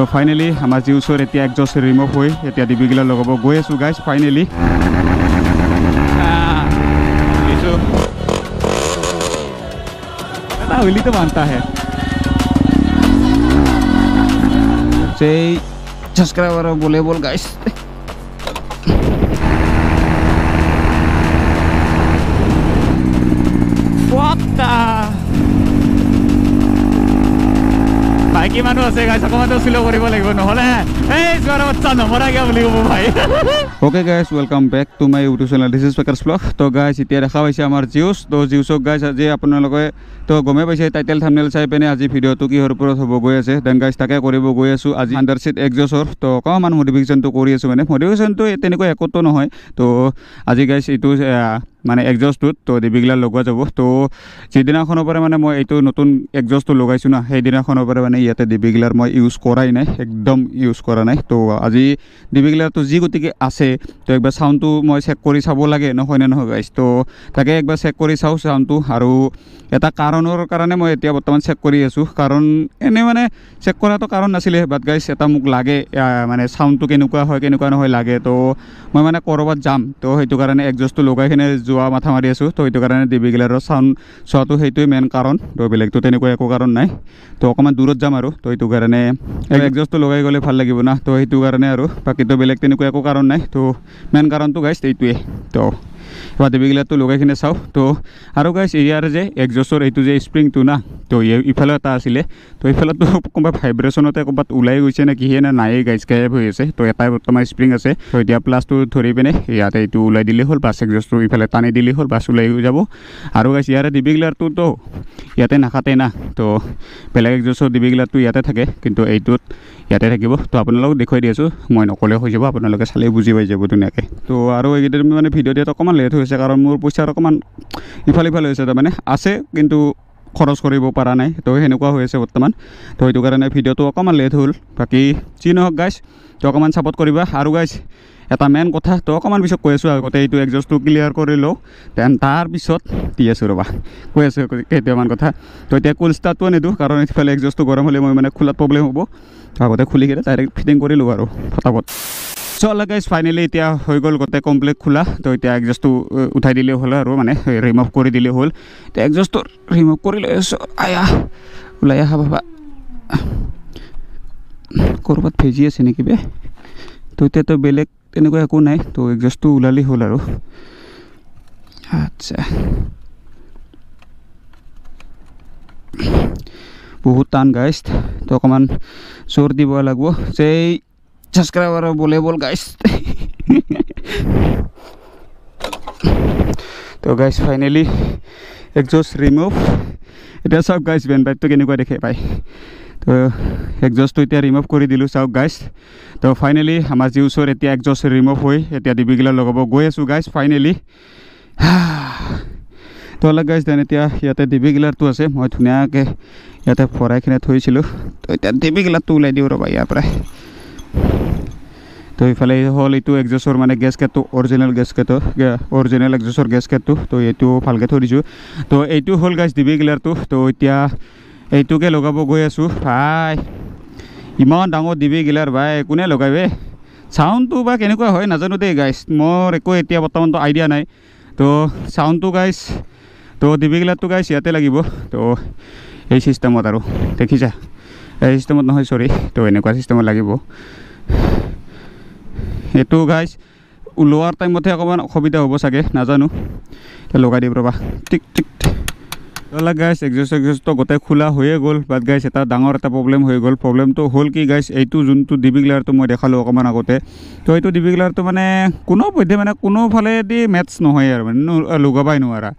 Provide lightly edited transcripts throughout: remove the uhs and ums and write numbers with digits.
Finally আমাৰ জিউছৰ এতিয়া exhaust remove হৈ এতিয়া ডিবিগিলা লগাব গৈ আছোঁ গাইজ ফাইনেলি हुई तो मानता है सब्सक्राइबर बोले बोल गाइस बाकी मानुह আছে गाइस অকমান স্লো কৰিব লাগিব নহলে এই জোৱাৰ বাচ্চা নমৰা গিয়া বুলি কব ভাই okay guys welcome back to my YouTube channel this is পেকার্স ব্লগ তো গাইস এতিয়া দেখা পাইছে আমাৰ জিউছ তো জিউছক গাইস আজি আপোনালোকে তো গমে পাইছে টাইটেল থাম্বনেল চাই পেনে আজি ভিডিওটো কিহৰ ওপৰত হ'ব গৈ আছে দেন গাইস তাকে কৰিব গৈ আছো আজি আন্ডাৰসিট এক্সজছৰ তো অকমান মডিফিকেশনটো কৰি আছো মানে মডিফিকেশনটো তেনেকৈ একতো নহয় তো আজি গাইস এইটো মানে এক্সজষ্টটোত তো ডিবিগিলা লগোৱা যাব তো যেদিনাখনৰ পৰা মানে মই এইটো নতুন এক্সজষ্টটো লগাইছোঁ না সেইদিনাখনৰ পৰা মানে ইয়াতে ডিবিগিলাৰ মই ইউজ কৰাই নাই একদম ইউজ কৰা নাই তো আজি ডিবিগিলাৰটো যি গতিকে আছে তো একবাৰ সাউণ্ডটো মই চেক কৰি চাব লাগে নহয় নে নহয় গাইছ তো তাকে একবাৰ চেক কৰি চাওঁ সাউণ্ডটো আৰু এটা কাৰণৰ কাৰণে মই এতিয়া বৰ্তমান চেক কৰি আছোঁ কাৰণ এনে মানে চেক কৰাটো কাৰণ নাছিলে বাট গাইছ এটা মোক লাগে মানে সাউণ্ডটো কেনেকুৱা হয় কেনেকুৱা নহয় লাগে তো মই মানে ক'ৰবাত যাম তো সেইটো কাৰণে এক্সজষ্টটো লগাই কিনে যোৱা মাথা মাৰি আছোঁ তো সেইটো কাৰণে ডিবিগিলাৰৰ সাউণ্ড চোৱাটো সেইটোৱে মেইন কাৰণ তো বেলেগটো তেনেকুৱা একো কাৰণ নাই তো অকণমান দূৰত যাম আৰু তো সেইটো কাৰণে এক্সজষ্টটো লগাই গ'লে ভাল লাগিব না তো সেইটো কাৰণে আৰু বাকীটো বেলেগ তেনেকুৱা একো কাৰণ নাই তো মেইন কাৰণটো গাইছ এইটোৱে তো এবাৰ ডিবিগিলাৰটো লগাই কিনে চাওঁ তো আৰু গাইছ ইয়াৰ যে এক্সজষ্টৰ এইটো যে স্প্ৰিংটো না তো ইফালে এটা আছিলে তো ইফালেতো কোনোবা ভাইব্ৰেশ্যনতে ক'ৰবাত ওলাই গৈছে নে কিহে নে নায়েই গাইছ গায়ব হৈ আছে তো এটাই বৰ্তমান স্প্ৰিং আছে তো এতিয়া প্লাছটো ধৰি পিনে ইয়াতে এইটো ওলাই দিলেই হ'ল বাছ এক্সজষ্টটো ইফালে টানি দিলেই হ'ল বাছ ওলাই যাব আৰু গাইছ ইয়াৰে ডিবিগিলাৰটোতো ইয়াতে নাখাতে না তো বেলেগ এক্সজষ্টৰ ডিবিগিলাৰটো ইয়াতে থাকে কিন্তু এইটোত ইয়াতে থাকিব তো আপোনালোকক দেখুৱাই দি আছোঁ মই নকলে হৈ যাব আপোনালোকে চালেই বুজি পাই যাব ধুনীয়াকৈ তো আৰু এইকেইদিন মানে ভিডিঅ' দিয়াত অকণমান লেট হৈছে কাৰণ মোৰ পইচাৰ অকণমান ইফালে হৈছে তাৰমানে আছে কিন্তু খৰচ কৰিব পৰা নাই তো সেনেকুৱা হৈ আছে বৰ্তমান তো সেইটো কাৰণে ভিডিঅ'টো অকণমান লেট হ'ল বাকী যি নহওক গাইছ তো অকণমান ছাপোৰ্ট কৰিবা আৰু গাইছ এটা মেইন কথা তো অকণমান পিছত কৈ আছোঁ আগতে এইটো এক্সজষ্টটো ক্লিয়াৰ কৰি লওঁ দেন তাৰপিছত দি আছোঁ ৰ'বা কৈ আছোঁ কেইটামান কথা তো এতিয়া কুল ষ্টাৰ্টটো নিদিওঁ কাৰণ এইফালে এক্সজষ্টটো গৰম হ'লে মই মানে খোলাত প্ৰব্লেম হ'ব আগতে খুলি কিনে ডাইৰেক্ট ফিটিং কৰি লওঁ আৰু ফটাফট চল গাইছ ফাইনেলি এতিয়া হৈ গ'ল গোটেই কমপ্লিট খোলা তো এতিয়া এক্সজষ্টটো উঠাই দিলেই হ'ল আৰু মানে ৰিমুভ কৰি দিলেই হ'ল এতিয়া এক্সজষ্টটো ৰিমুভ কৰি লৈ আছোঁ আয়া ওলাই আহা বাবা ক'ৰবাত ভেজি আছে নেকি বে তো এতিয়াতো বেলেগ তেনেকুৱা একো নাই তো এক্সজষ্টটো ওলালেই হ'ল আৰু আচ্ছা বহুত টান গাইছ তো অকণমান জোৰ দিব লাগিব যে সাবস্ক্রাইবার বলে বল গাইস তো গাইস ফাইনালি এক্সজষ্ট রিমুভ এটা সব গাইস বেন বাইকটো কেনেকুৱা দেখে পাই তো এক্সজষ্টটো এতিয়া ৰিমুভ কৰি দিলোঁ চাওক গাইছ তো ফাইনেলি আমাৰ জিউছৰ এতিয়া এক্সজষ্ট ৰিমুভ হৈ এতিয়া ডিবিগিলা লগাব গৈ আছোঁ গাইছ ফাইনেলি তো অলপ গাইছ দেন এতিয়া ইয়াতে ডিবিগিলাৰটো আছে মই ধুনীয়াকৈ ইয়াতে ভৰাই কিনে থৈছিলোঁ তো এতিয়া ডিবিগিলাৰটো ওলাই দিওঁ ৰ'বা ইয়াৰ পৰাই তো ইফালে হ'ল এইটো এক্সজষ্টৰ মানে গেছকেটটো অৰিজিনেল গেছকেটটো অৰিজিনেল এক্সজষ্টৰ গেছকেটটো তো এইটো ভালকৈ থৈ দিছোঁ তো এইটো হ'ল গাইছ ডিবিগিলাৰটো তো এতিয়া এইটোকে লগাব গৈ আছোঁ ভাই ইমান ডাঙৰ ডিবিগিলাৰ ভাই কোনে লগাবে চাউণ্ডটো বা কেনেকুৱা হয় নাজানো দেই গাইছ মোৰ একো এতিয়া বৰ্তমানটো আইডিয়া নাই তো চাউণ্ডটো গাইছ তো ডিবিগিলাৰটো গাইছ ইয়াতে লাগিব তো এই চিষ্টেমত আৰু দেখিছা এই চিষ্টেমত নহয় চৰি তো এনেকুৱা চিষ্টেমত লাগিব এইটো গাইছ ওলোৱাৰ টাইমতে অকণমান অসুবিধা হ'ব চাগে নাজানো লগাই দিব ৰ'বা টিক টিক অলপ গাইছ এক্সজষ্ট গোটেই খোলা হৈয়ে গ'ল বাট গাইছ এটা ডাঙৰ এটা প্ৰব্লেম হৈ গ'ল প্ৰব্লেমটো হ'ল কি গাইছ এইটো যোনটো ডিবিগিলাৰটো মই দেখালোঁ অকণমান আগতে তো এইটো ডিবিগিলাৰটো মানে কোনোপধ্যে মানে কোনোফালেদি মেটচ নহয় আৰু মানে লগাবই নোৱাৰা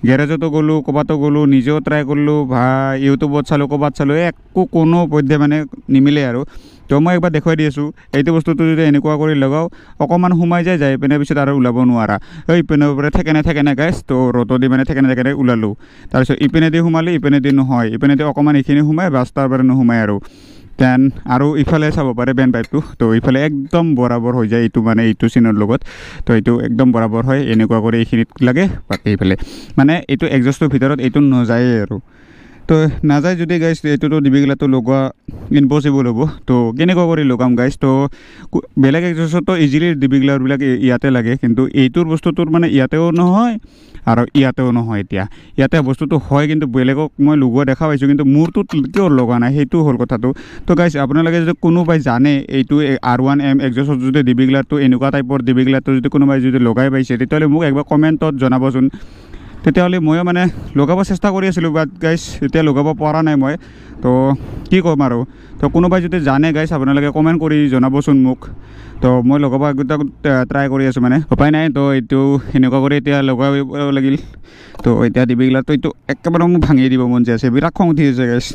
গেৰেজতো গ'লোঁ ক'ৰবাতো গ'লোঁ নিজেও ট্ৰাই কৰিলোঁ বা ইউটিউবত চালোঁ ক'ৰবাত চালোঁ একো কোনোপধ্যে মানে নিমিলে আৰু তো মই একবাৰ দেখুৱাই দি আছোঁ এইটো বস্তুটো যদি এনেকুৱা কৰি লগাওঁ অকণমান সোমাই যাই পিনে পিছত আৰু ওলাব নোৱাৰা এই পিনৰ পৰা থেকেনে গাইছ তো ৰ'দত দি মানে থেকেনে ওলালোঁ তাৰপিছত ইপিনেদি সোমালে ইপিনেদি নহয় ইপিনেদি অকণমান এইখিনি সোমাই বাছ তাৰ পৰা নোসোমাই আৰু দেন আৰু ইফালে চাব পাৰে বেন পাইপটো তো ইফালে একদম বৰাবৰ হৈ যায় এইটো মানে এইটো চিনৰ লগত তো এইটো একদম বৰাবৰ হয় এনেকুৱা কৰি এইখিনিত লাগে বাকী ইফালে মানে এইটো এক্সজষ্টৰ ভিতৰত এইটো নাযায়েই আৰু তো নাযায় যদি গাইছ এইটোতো ডিবিগিলাটো লগোৱা ইম্পচিবল হ'ব তো কেনেকুৱা কৰি লগাম গাইছ তো বেলেগ এক্সজষ্টতো ইজিলি ডিবিগিলাৰবিলাক ইয়াতে লাগে কিন্তু এইটোৰ বস্তুটোৰ মানে ইয়াতেও নহয় আৰু ইয়াতেও নহয় এতিয়া ইয়াতে বস্তুটো হয় কিন্তু বেলেগক মই লগোৱা দেখা পাইছোঁ কিন্তু মোৰটোত কিয় লগা নাই সেইটো হ'ল কথাটো তো গাইছ আপোনালোকে যদি কোনোবাই জানে এইটো R1M এক্সজষ্টত যদি ডিবিগিলাৰটো এনেকুৱা টাইপৰ ডিবিগিলাৰটো যদি কোনোবাই যদি লগাই পাইছে তেতিয়াহ'লে মোক একবাৰ কমেণ্টত জনাবচোন তেতিয়াহ'লে ময়ো মানে লগাব চেষ্টা কৰি আছিলোঁ বাট গাইছ এতিয়া লগাব পৰা নাই মই তো কি ক'ম আৰু তো কোনোবাই যদি জানে গাইছ আপোনালোকে কমেণ্ট কৰি জনাবচোন মোক তো মই লগাব ট্ৰাই কৰি আছোঁ মানে উপায় নাই তো এইটো সেনেকুৱা কৰি এতিয়া লগাব লাগিল তো এতিয়া ডিবিগিলাৰটো এইটো একেবাৰে মোক ভাঙি দিব মন যায় আছে বিৰাট খং উঠি আছে গাইছ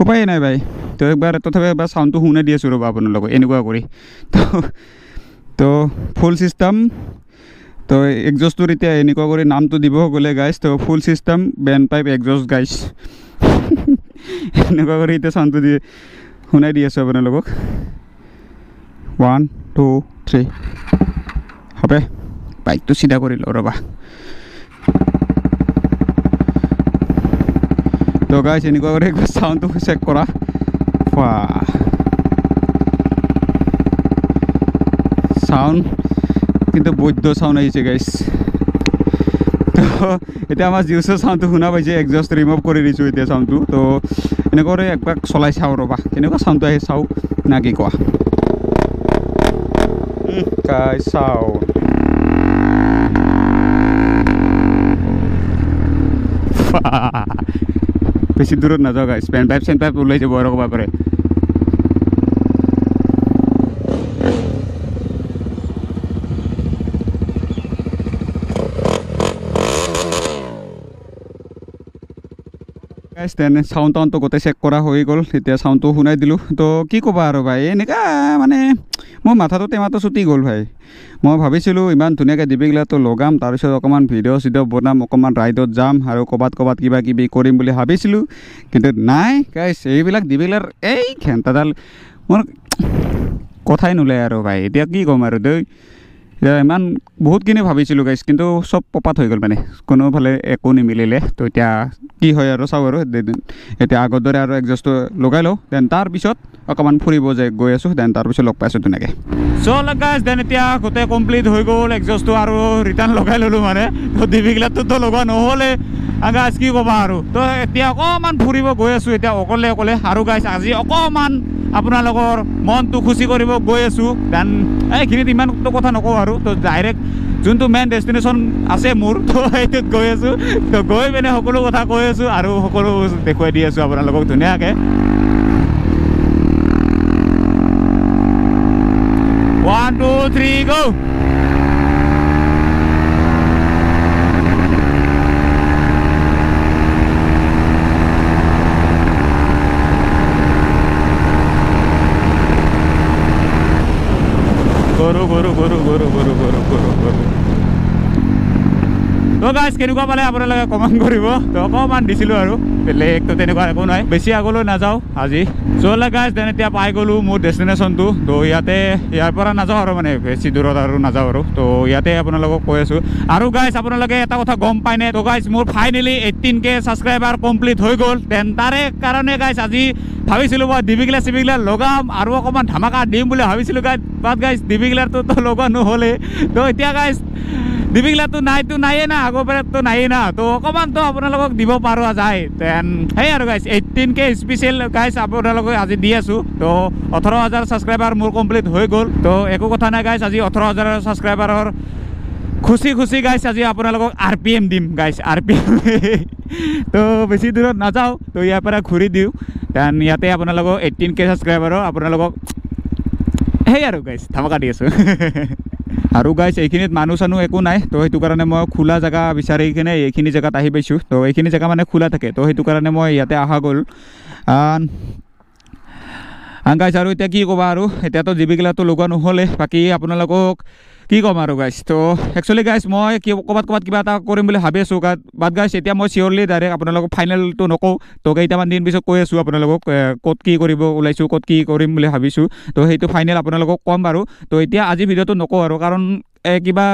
উপায় নাই ভাই তো একবাৰ তথাপি এবাৰ চাউণ্ডটো শুনাই দি আছোঁ ৰ'বা আপোনালোকক এনেকুৱা কৰি তো ফুল ছিষ্টেম তো এক্সজষ্টটোৰ এতিয়া এনেকুৱা কৰি নামটো দিব গ'লে গাইছ তো ফুল ছিষ্টেম বেণ্ড পাইপ এক্সজষ্ট গাইছ এনেকুৱা কৰি এতিয়া চাউণ্ডটো দি শুনাই দি আছোঁ আপোনালোকক 1 2 3 হবে বাইকটো চিধা কৰি লওঁ ৰ'বা তো গাইছ এনেকুৱা কৰি একবাৰ চাউণ্ডটো চেক কৰা চাউণ্ড কিন্তু বৈদ্য চাউণ্ড আহিছে গাইছ তো এতিয়া আমাৰ জিউছৰ চাউণ্ডটো শুনা পাইছে এক্সজষ্ট ৰিমুভ কৰি দিছোঁ এতিয়া চাউণ্ডটো তো এনেকুৱা কৰি একবাৰ চলাই চাওঁ ৰ'বা কেনেকুৱা চাউণ্ডটো আহি চাওঁ না কি কোৱা গাইছ চাওঁ বেছি দূৰত নাযাওঁ গাইছ পেন পাইপ ওলাই যাব আৰু ক'ব পাৰে তেনে চাউণ্ড টাউনটো গোটেই চেক কৰা হৈ গ'ল এতিয়া চাউণ্ডটো শুনাই দিলোঁ তো কি ক'বা আৰু ভাই এনেকুৱা মানে মোৰ মাথাটো টেমাটো চুটি গ'ল ভাই মই ভাবিছিলোঁ ইমান ধুনীয়াকৈ ডিবিগিলাৰটো লগাম তাৰপিছত অকণমান ভিডিঅ' চিডিঅ' বনাম অকণমান ৰাইডত যাম আৰু ক'ৰবাত কিবা কিবি কৰিম বুলি ভাবিছিলোঁ কিন্তু নাই গাইছ এইবিলাক ডিবিগিলাৰ এই ঘেণ্টাডাল মোৰ কথাই নোলায় আৰু ভাই এতিয়া কি ক'ম আৰু দেই এতিয়া ইমান বহুতখিনি ভাবিছিলোঁ গাইছ কিন্তু চব পপাত হৈ গ'ল মানে কোনোফালে একো নিমিলিলে তো এতিয়া কি হয় আৰু চাওঁ আৰু এতিয়া আগৰ দৰে আৰু এক্সজষ্টটো লগাই লওঁ দেন তাৰপিছত অকণমান ফুৰিব গৈ আছোঁ দেন তাৰপিছত লগ পাইছোঁ ধুনীয়াকৈ চ' গাইছ দেন এতিয়া গোটেই কমপ্লিট হৈ গ'ল এক্সজষ্টটো আৰু ৰিটাৰ্ণ লগাই ল'লোঁ মানে তো ডিবিগিলাৰটোতো লগোৱা নহ'লে গাইছ কি ক'বা আৰু তো এতিয়া অকণমান ফুৰিব গৈ আছোঁ এতিয়া অকলে আৰু গাইছ আজি অকণমান আপোনালোকৰ মনটো খুচি কৰিব গৈ আছোঁ দেন এইখিনিত ইমানটো কথা নকওঁ আৰু তো ডাইৰেক্ট যোনটো মেইন ডেষ্টিনেশ্যন আছে মোৰ তো সেইটোত গৈ আছোঁ তো গৈ পিনে সকলো কথা কৈ আছোঁ আৰু সকলো দেখুৱাই দি আছোঁ আপোনালোকক ধুনীয়াকৈ 1 2 3 go তো গাইছ কেনেকুৱা পালে আপোনালোকে কমেণ্ট কৰিব তো অকণমান দিছিলোঁ আৰু বেলেগতো তেনেকুৱা একো নাই বেছি আগলৈ নাযাওঁ আজি চ' গাইছ দেন এতিয়া পাই গ'লোঁ মোৰ ডেষ্টিনেশ্যনটো তো ইয়াৰ পৰা নাযাওঁ আৰু মানে বেছি দূৰত আৰু নাযাওঁ আৰু তো ইয়াতে আপোনালোকক কৈ আছোঁ আৰু গাইছ আপোনালোকে এটা কথা গম পায়নে তো গাইছ মোৰ ফাইনেলি 18K ছাবস্ক্ৰাইবাৰ কমপ্লিট হৈ গ'ল দেন তাৰে কাৰণে গাইছ আজি ভাবিছিলোঁ মই ডিবিগিলাৰ লগাম আৰু অকণমান ধামাকা দিম বুলি ভাবিছিলোঁ বাট গাইছ ডিবিগিলাৰটোতো লগোৱা নহ'লে তো এতিয়া গাইছ ডিবিগিলাৰটো নাইয়ে না আগৰ পৰাতো নাইয়ে না তো অকণমানতো আপোনালোকক দিব পৰা যায় দেন সেই আৰু গাইছ 18K স্পেচিয়েল গাইছ আপোনালোকক আজি দি আছোঁ তো 18,000 ছাবস্ক্ৰাইবাৰ মোৰ কমপ্লিট হৈ গ'ল তো একো কথা নাই গাইছ আজি 18,000 ছাবস্ক্ৰাইবাৰৰ খুচি গাইছ আজি আপোনালোকক RPM দিম গাইছ RPM তো বেছি দূৰত নাযাওঁ তো ইয়াৰ পৰা ঘূৰি দিওঁ দেন ইয়াতে আপোনালোকক 18K ছাবস্ক্ৰাইবাৰৰ আপোনালোকক সেই আৰু গাইছ ধামাকা দি আছোঁ আৰু গাইছ এইখিনিত মানুহ চানুহ একো নাই তো সেইটো কাৰণে মই খোলা জেগা বিচাৰি কিনে এইখিনি জেগাত আহি পাইছোঁ তো এইখিনি জেগা মানে খোলা থাকে তো সেইটো কাৰণে মই ইয়াতে অহা গ'ল গাইছ আৰু এতিয়া কি ক'বা আৰু এতিয়াতো ডিবিগিলাৰটো লগোৱা নহ'লে বাকী আপোনালোকক কি ক'ম আৰু গাইছ তো একচুৱেলি গাইছ মই ক'ৰবাত কিবা এটা কৰিম বুলি ভাবি আছোঁ বাট গাইছ এতিয়া মই চিয়'ৰলি ডাইৰেক্ট আপোনালোকক ফাইনেলটো নকওঁ তো কেইটামান দিন পিছত কৈ আছোঁ আপোনালোকক ক'ত কি কৰিব ওলাইছোঁ ক'ত কি কৰিম বুলি ভাবিছোঁ তো সেইটো ফাইনেল আপোনালোকক ক'ম বাৰু তো এতিয়া আজি ভিডিঅ'টো নকওঁ আৰু কাৰণ কিবা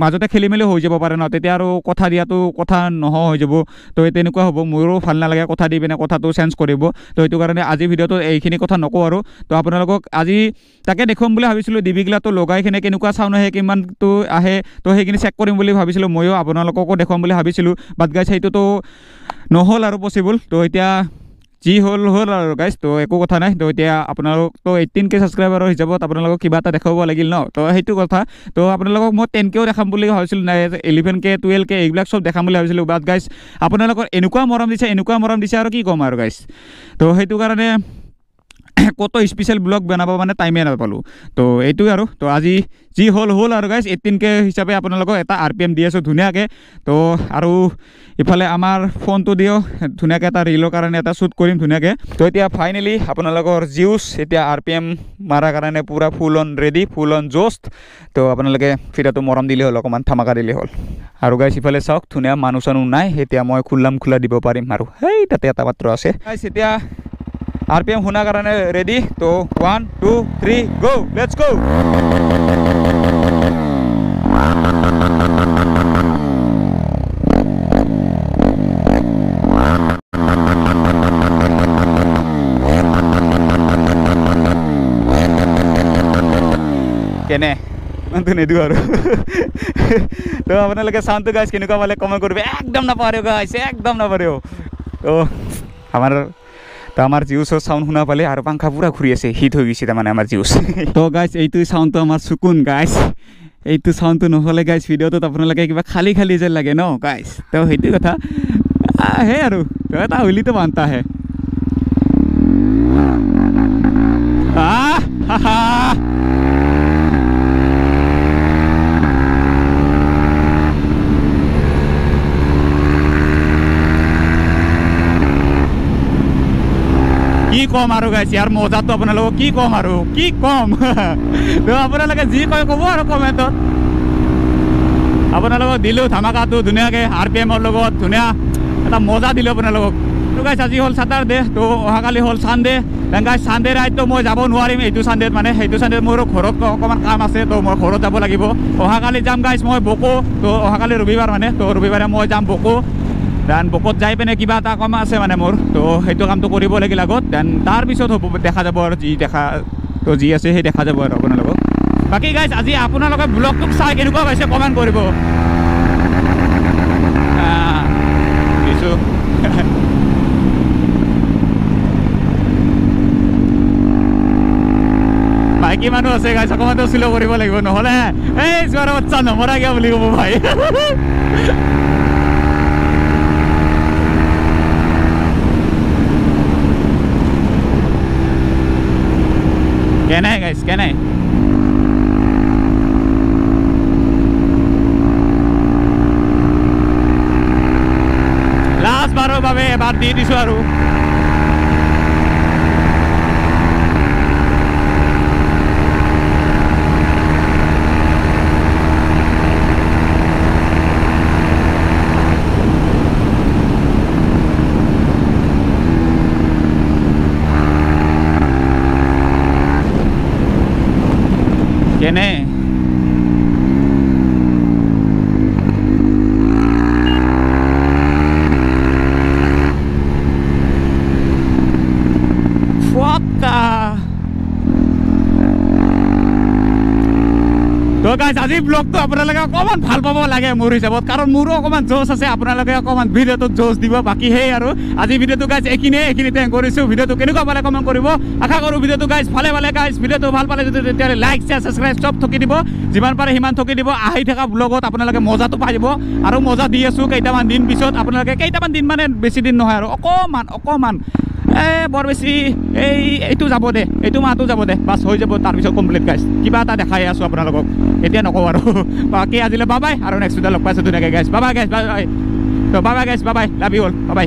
মাজতে খেলি মেলি হৈ যাব পাৰে ন, তেতিয়া আৰু কথা দিয়াটো কথা নোহোৱা হৈ যাব। তো তেনেকুৱা হ'ব, মোৰো ভাল নালাগে কথা দি পিনে কথাটো চেঞ্জ কৰিব। তো সেইটো কাৰণে আজি ভিডিঅ'টো এইখিনি কথা নকওঁ আৰু। তো আপোনালোকক আজি তাকে দেখুৱাম বুলি ভাবিছিলোঁ, ডিবিগিলাটো লগাই কিনে কেনেকুৱা চাউণ্ড আহে, কিমানটো আহে, তো সেইখিনি চেক কৰিম বুলি ভাবিছিলোঁ। ময়ো আপোনালোককো দেখুৱাম বুলি ভাবিছিলোঁ, বাট গাইছ সেইটোতো নহ'ল আৰু পচিবল। তো এতিয়া যি হ'ল আৰু গাইছ, তো একো কথা নাই। তো এতিয়া আপোনালোক তো 18K ছাবস্ক্ৰাইবাৰৰ হিচাপত আপোনালোকক কিবা এটা দেখাব লাগিল ন, তো সেইটো কথা। তো আপোনালোকক মই 10Kও দেখাম বুলি ভাবিছিলোঁ, নাই 11K 12K এইবিলাক চব দেখাম বুলি ভাবিছিলোঁ। বাট গাইছ আপোনালোকৰ এনেকুৱা মৰম দিছে আৰু কি ক'ম আৰু গাইছ। তো সেইটো কাৰণে কত স্পেচিয়েল ব্লগ বনাব মানে টাইমে নাপালোঁ। তো এইটোৱে আৰু। তো আজি যি হ'ল আৰু গাইছ, 18K হিচাপে আপোনালোকক এটা RPM দি আছোঁ ধুনীয়াকৈ। তো আৰু ইফালে আমাৰ ফোনটো দিও ধুনীয়াকৈ এটা ৰিলৰ কাৰণে এটা শ্বুট কৰিম ধুনীয়াকৈ। তো এতিয়া ফাইনেলি আপোনালোকৰ জিউচ এতিয়া RPM মাৰাৰ কাৰণে পূৰা full on ready, full on just. তো আপোনালোকে ফিৰাটো মৰম দিলে হ'ল, অকণমান ধামাকা দিলে হ'ল। আৰু গাইছ ইফালে চাওক ধুনীয়া মানুহ চানুহ নাই, এতিয়া মই খোলা দিব পাৰিম আৰু সেই তাতে এটা পাত্ৰ আছে। গাইছ এতিয়া RPM শুনাৰ কাৰণে ৰেডি। তো 1 2 3 গো, লেটছ গো। কেনে ইমানটো নিদিওঁ আৰু। তো আপোনালোকে চাউণ্ডটো গাইছ কেনেকুৱা পালে কমেণ্ট কৰিব, একদম নাপাৰে গাইছ, একদম নাপাৰে। তো আমাৰ জিউচৰ চাউণ্ড শুনা পালে আৰু পাংখা পুৰা ঘূৰি আছে, হিট হৈ গৈছে তাৰমানে আমাৰ জিউচ। তো গাইছ এইটো চাউণ্ডটো আমাৰ চকুন গাইছ, এইটো চাউণ্ডটো নহ'লে গাইছ ভিডিঅ'টোত আপোনালোকে কিবা খালী যেন লাগে ন গাইছ। তো সেইটো কথা সেই আৰু তো এটা হ'লিতো বানতা হে। কি কম আৰু গাইছ, ইয়াৰ মজাটো আপোনালোকক কি কম আৰু কি কম। তো আপোনালোকে যি কয় ক'ব আৰু কমেণ্টত। আপোনালোকক দিলোঁ ধামাকাটো ধুনীয়াকৈ RPMৰ লগত, ধুনীয়া এটা মজা দিলোঁ আপোনালোকক। তো গাইছ আজি হ'ল ছেটাৰডে, তো অহাকালি হ'ল ছানডে। দেন গাইছ ছানডে ৰাইডটো মই যাব নোৱাৰিম এইটো ছানডেত, মানে সেইটো ছানডেত মোৰ ঘৰত অকণমান কাম আছে। তো মই ঘৰত যাব লাগিব। অহাকালি যাম গাইছ মই বকো। তো অহাকালি ৰবিবাৰ মানে, তো ৰবিবাৰে মই যাম বকো। দেন বকত যাই পিনে কিবা এটা কাম আছে মানে মোৰ, তো সেইটো কামটো কৰিব লাগিল আগত। দেন তাৰপিছত হ'ব দেখা যাব আৰু যি আছে সেই দেখা যাব আৰু আপোনালোকক। বাকী গাইছ আজি আপোনালোকে ব্লগটোক চাই কেনেকুৱা পাইছে কমেণ্ট কৰিব। দিছোঁ মাইকী মানুহ আছে গাইছ, অকণমানটো শ্ল' কৰিব লাগিব, নহ'লে এই যোৱাৰ বাচ্চা নমৰা কিয় বুলি ক'ব ভাই। কেনে গাইছ কেনে। লাষ্ট বাৰৰ বাবে এবাৰ দি দিছোঁ আৰু। কেনে তো গাইছ আজি ব্লগটো আপোনালোকে অকণমান ভাল পাব লাগে মোৰ হিচাপত, কাৰণ মোৰো অকণমান জোচ আছে, আপোনালোকে অকণমান ভিডিঅ'টোত জোচ দিব। বাকী সেই আৰু আজি ভিডিঅ'টো গাইছ এইখিনিতে কৰিছোঁ। ভিডিঅ'টো কেনেকুৱা পালে কমেণ্ট কৰিব। আশা কৰোঁ ভিডিঅ'টো গাইছ ভালে গাইছ। ভিডিঅ'টো ভাল পালে যদি তেতিয়াহ'লে লাইক শ্বেয়াৰ ছাবস্ক্ৰাইব চব থকি দিব, যিমান পাৰে সিমান থকি দিব। আহি থকা ব্লগত আপোনালোকে মজাটো পাই যাব আৰু মজা দি আছোঁ কেইটামান দিন পিছত। আপোনালোকে কেইটামান দিন মানে বেছি দিন নহয় আৰু অকণমান বৰ বেছি এইটো যাব দে, এইটো মাহটো যাব দে, বাছ হৈ যাব। তাৰপিছত কমপ্লিট গাইছ, কিবা এটা দেখাই আছোঁ আপোনালোকক, এতিয়া নকওঁ আৰু। বাকী আজিলৈ বাবাই, আৰু নেক্সট ভিডিঅ' লগ পাইছোঁ ধুনীয়াকৈ গাইছ। বাবাই গাইছ, বাবাই। তো বাবাই গাইছ, বাবাই, লাভ ইউ অল, বাবাই।